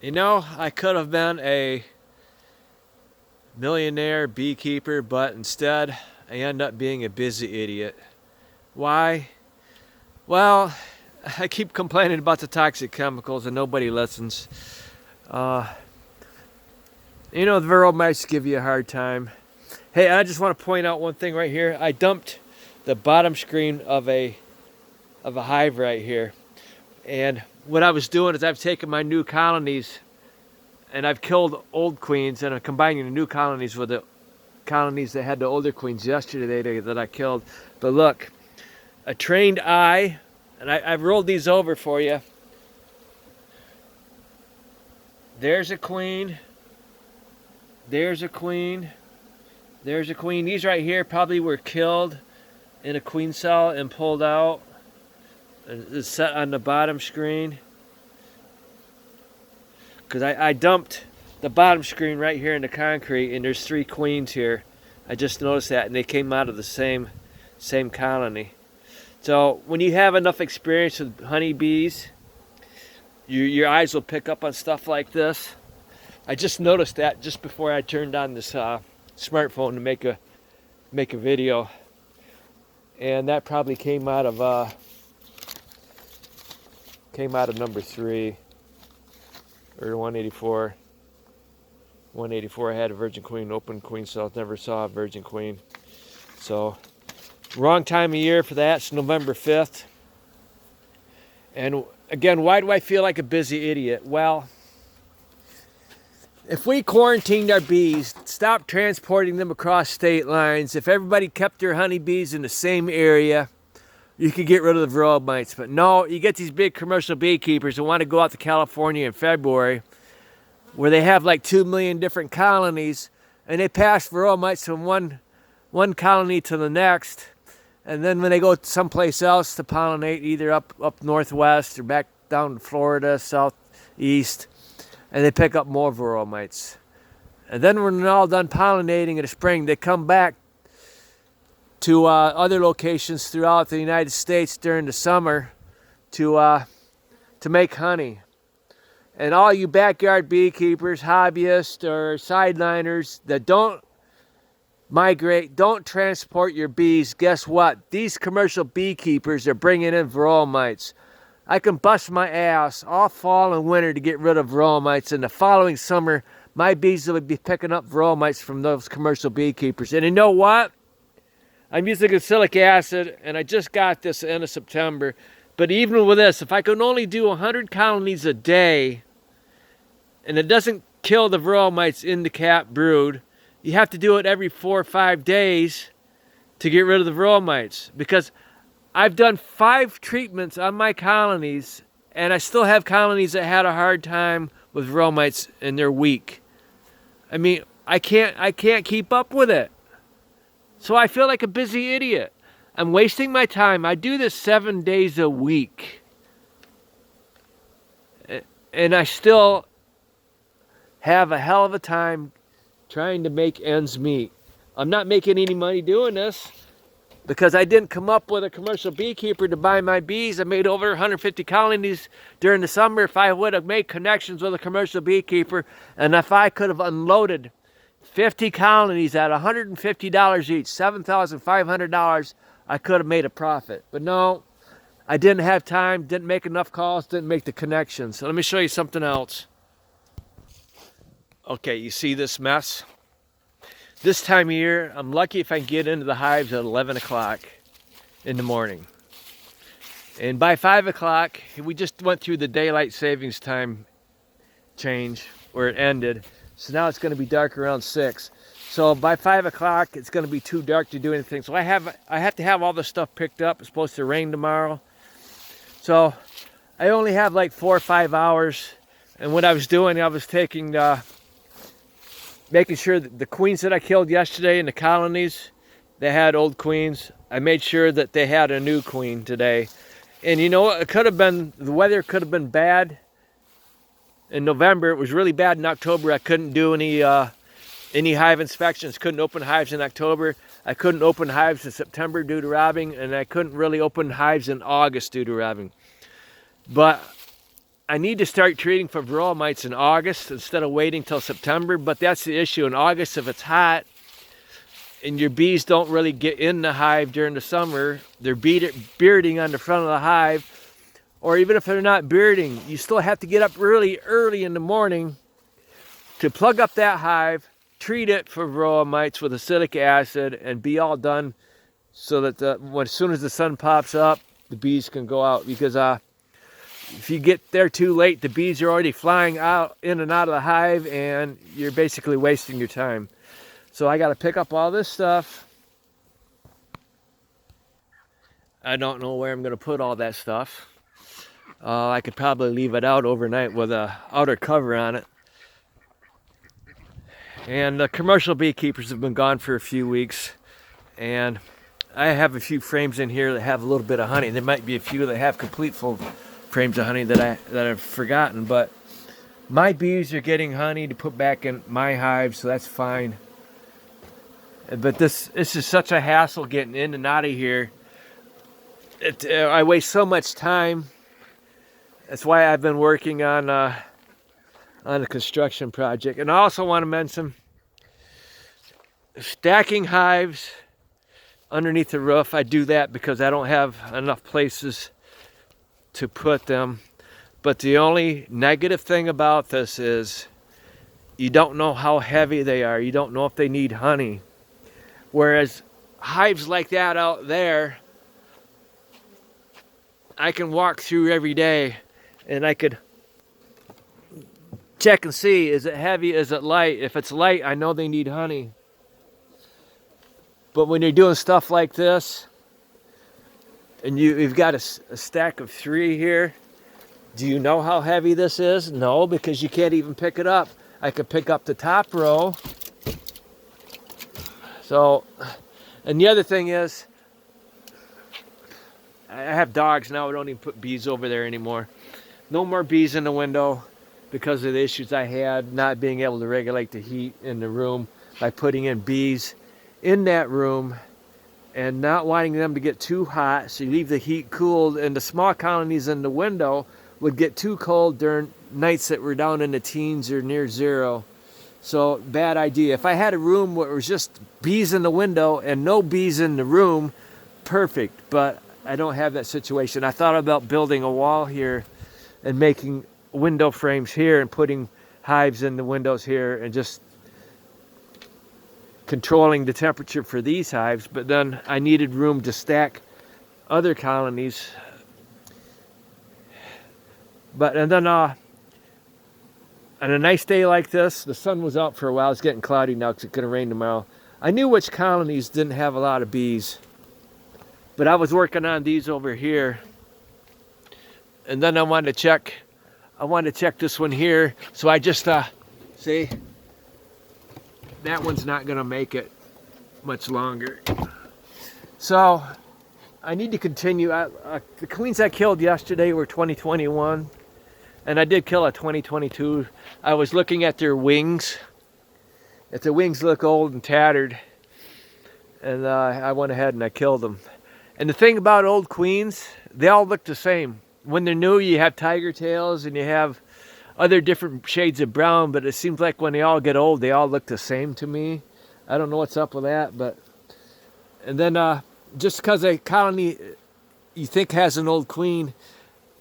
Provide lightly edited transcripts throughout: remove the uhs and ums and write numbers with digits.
You know, I could have been a millionaire beekeeper, but instead I end up being a busy idiot. Why? Well, I keep complaining about the toxic chemicals and nobody listens. Uh, the viral mice give you a hard time. Hey, I just want to point out one thing right here. I dumped the bottom screen of a hive right here. And what I was doing is I've taken my new colonies and I've killed old queens, and I'm combining the new colonies with the colonies that had the older queens yesterday that I killed. But look, a trained eye, and I've rolled these over for you. There's a queen. There's a queen. There's a queen. These right here probably were killed in a queen cell and pulled out. It's set on the bottom screen. Because I dumped the bottom screen right here in the concrete, and there's 3 queens here. I just noticed that, and they came out of the same colony. So when you have enough experience with honeybees, your eyes will pick up on stuff like this. I just noticed that just before I turned on this smartphone to make a video, and that probably came out of number 3. Or 184. 184, I had a virgin queen, open queen cells, never saw a virgin queen. So, wrong time of year for that. It's November 5th. And again, why do I feel like a busy idiot? Well, if we quarantined our bees, stopped transporting them across state lines, if everybody kept their honeybees in the same area, you could get rid of the varroa mites. But no, you get these big commercial beekeepers who want to go out to California in February, where they have like 2 million different colonies, and they pass varroa mites from one colony to the next. And then when they go someplace else to pollinate, either up northwest or back down to Florida, southeast, and they pick up more varroa mites. And then when they're all done pollinating in the spring, they come back to other locations throughout the United States during the summer to make honey. And all you backyard beekeepers, hobbyists, or sideliners that don't migrate, don't transport your bees, guess what? These commercial beekeepers are bringing in varroa mites. I can bust my ass all fall and winter to get rid of varroa mites, and the following summer, my bees will be picking up varroa mites from those commercial beekeepers. And you know what? I'm using acrylic acid, and I just got this at the end of September. But even with this, if I can only do 100 colonies a day, and it doesn't kill the varroa mites in the cap brood, you have to do it every 4 or 5 days to get rid of the varroa mites. Because I've done 5 treatments on my colonies, and I still have colonies that had a hard time with varroa mites, and they're weak. I mean, I can't keep up with it. So I feel like a busy idiot. I'm wasting my time. I do this 7 days a week. And I still have a hell of a time trying to make ends meet. I'm not making any money doing this because I didn't come up with a commercial beekeeper to buy my bees. I made over 150 colonies during the summer. If I would have made connections with a commercial beekeeper, and if I could have unloaded 50 colonies at $150 each, $7,500, I could have made a profit. But no, I didn't have time, didn't make enough calls, didn't make the connections. So let me show you something else. Okay, you see this mess? This time of year, I'm lucky if I can get into the hives at 11 o'clock in the morning. And by 5 o'clock, we just went through the daylight savings time change where it ended. So now it's going to be dark around 6. So by 5 o'clock, it's going to be too dark to do anything. So I have to have all this stuff picked up. It's supposed to rain tomorrow. So I only have like 4 or 5 hours. And what I was doing, I was making sure that the queens that I killed yesterday in the colonies, they had old queens. I made sure that they had a new queen today. And you know what? It could have been, the weather could have been bad in November. It was really bad in October. I couldn't do any hive inspections. Couldn't open hives in October. I couldn't open hives in September due to robbing, and I couldn't really open hives in August due to robbing. But I need to start treating for varroa mites in August instead of waiting till September, but that's the issue. In August, if it's hot and your bees don't really get in the hive during the summer, they're bearding on the front of the hive, or even if they're not bearding, you still have to get up really early in the morning to plug up that hive, treat it for varroa mites with acetic acid, and be all done so that as soon as the sun pops up, the bees can go out. Because if you get there too late, the bees are already flying out in and out of the hive, and you're basically wasting your time. So I got to pick up all this stuff. I don't know where I'm going to put all that stuff. I could probably leave it out overnight with a outer cover on it. And the commercial beekeepers have been gone for a few weeks, and I have a few frames in here that have a little bit of honey. There might be a few that have complete full frames of honey that I've forgotten, but my bees are getting honey to put back in my hive, so that's fine. But this is such a hassle getting in and out of here. I waste so much time. That's why I've been working on a construction project. And I also want to mention stacking hives underneath the roof. I do that because I don't have enough places to put them. But the only negative thing about this is you don't know how heavy they are. You don't know if they need honey. Whereas hives like that out there, I can walk through every day and I could check and see, is it heavy, is it light? If it's light, I know they need honey. But when you're doing stuff like this, and you've got a stack of 3 here, do you know how heavy this is? No, because you can't even pick it up. I could pick up the top row. So, and the other thing is, I have dogs now. I don't even put bees over there anymore. No more bees in the window because of the issues I had not being able to regulate the heat in the room by putting in bees in that room and not wanting them to get too hot. So you leave the heat cooled, and the small colonies in the window would get too cold during nights that were down in the teens or near 0. So bad idea. If I had a room where it was just bees in the window and no bees in the room, perfect. But I don't have that situation. I thought about building a wall here and making window frames here and putting hives in the windows here and just controlling the temperature for these hives. But then I needed room to stack other colonies. And then on a nice day like this, the sun was out for a while. It's getting cloudy now because it's going to rain tomorrow. I knew which colonies didn't have a lot of bees. But I was working on these over here. And then I wanted to check this one here. So I just, see, that one's not going to make it much longer. So I need to continue. The queens I killed yesterday were 2021. And I did kill a 2022. I was looking at their wings. If the wings look old and tattered. And I went ahead and I killed them. And the thing about old queens, they all look the same. When they're new, you have tiger tails and you have other different shades of brown, but it seems like when they all get old, they all look the same to me. I don't know what's up with that, but... And then just because a colony you think has an old queen,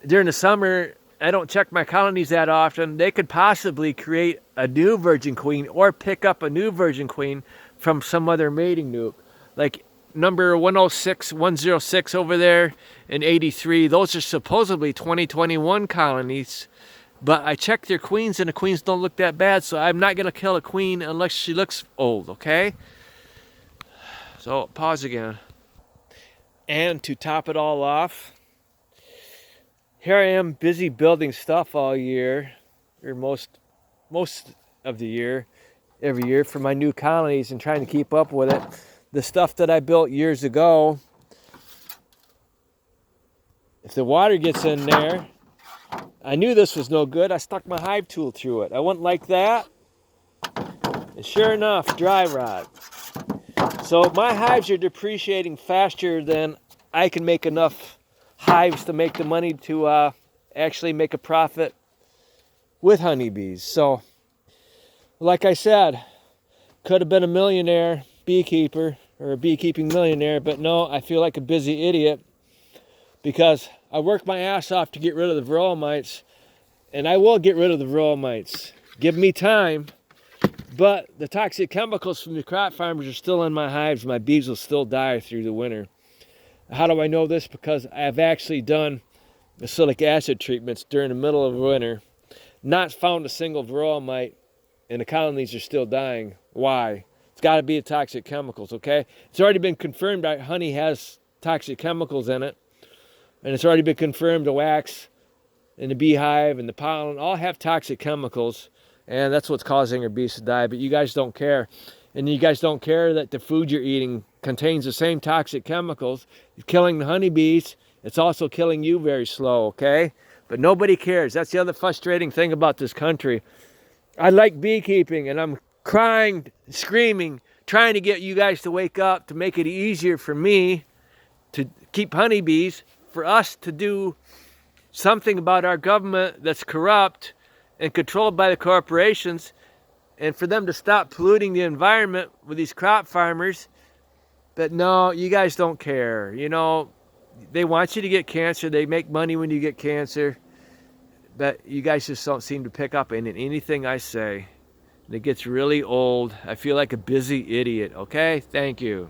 during the summer, I don't check my colonies that often. They could possibly create a new virgin queen or pick up a new virgin queen from some other mating nuke. Like number 106, 106 over there and 83, those are supposedly 2021 colonies, but I checked their queens and the queens don't look that bad, so I'm not going to kill a queen unless she looks old, okay? So pause again. And to top it all off, here I am busy building stuff all year, or most of the year, every year for my new colonies and trying to keep up with it. The stuff that I built years ago, if the water gets in there, I knew this was no good. I stuck my hive tool through it. I went like that, and sure enough, dry rot. So my hives are depreciating faster than I can make enough hives to make the money to actually make a profit with honeybees. So, like I said, could have been a millionaire beekeeper or a beekeeping millionaire, but no, I feel like a busy idiot because I work my ass off to get rid of the varroa mites, and I will get rid of the varroa mites. Give me time, but the toxic chemicals from the crop farmers are still in my hives. My bees will still die through the winter. How do I know this? Because I've actually done acylic acid treatments during the middle of winter, not found a single varroa mite, and the colonies are still dying. Why? It's got to be the toxic chemicals, okay? It's already been confirmed that honey has toxic chemicals in it, and it's already been confirmed the wax and the beehive and the pollen all have toxic chemicals, and that's what's causing our bees to die. But you guys don't care, and you guys don't care that the food you're eating contains the same toxic chemicals. It's killing the honeybees. It's also killing you very slow, okay? But nobody cares. That's the other frustrating thing about this country. I like beekeeping, and I'm crying, screaming, trying to get you guys to wake up, to make it easier for me to keep honeybees, for us to do something about our government that's corrupt and controlled by the corporations, and for them to stop polluting the environment with these crop farmers. But no, you guys don't care. You know, they want you to get cancer. They make money when you get cancer. But you guys just don't seem to pick up in anything I say. And it gets really old. I feel like a busy idiot, okay? Thank you.